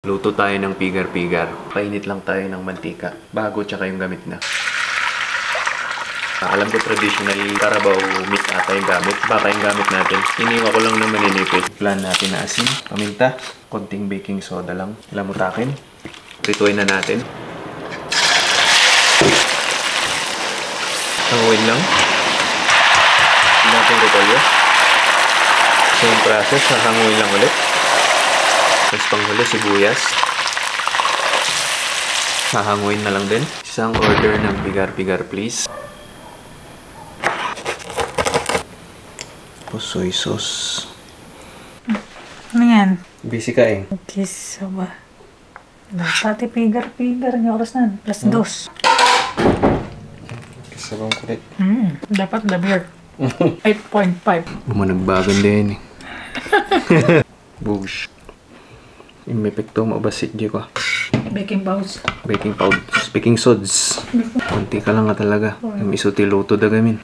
Luto tayo ng pigar-pigar. Painit lang tayo ng mantika bago tsaka yung gamit na. Alam ko traditional Carabao meat ata yung gamit. Baka yung gamit natin. Iniwa ko lang ng maninipis. Plan natin na asin, paminta, konting baking soda lang. Lamutakin. Prituin na natin. Hanguin lang. Natin repolyo. Same process, hahanguin lang ulit. Tapos panghuli, sibuyas. Hahanguin na lang din. Isang order ng pigar-pigar please. Tapos soy sauce. Ano yan? Busy ka eh. Kiss ba? Pati pigar-pigar niya oras na. Plus dos. Kasabang kulit. Dapat the beer. 8.5. Bumanagbagan din eh. Bugs. Yung may pekto mabasit di ko. Baking powder. Baking powder. Baking sods. Kunti ka lang nga talaga. Yung isuti luto dagamin.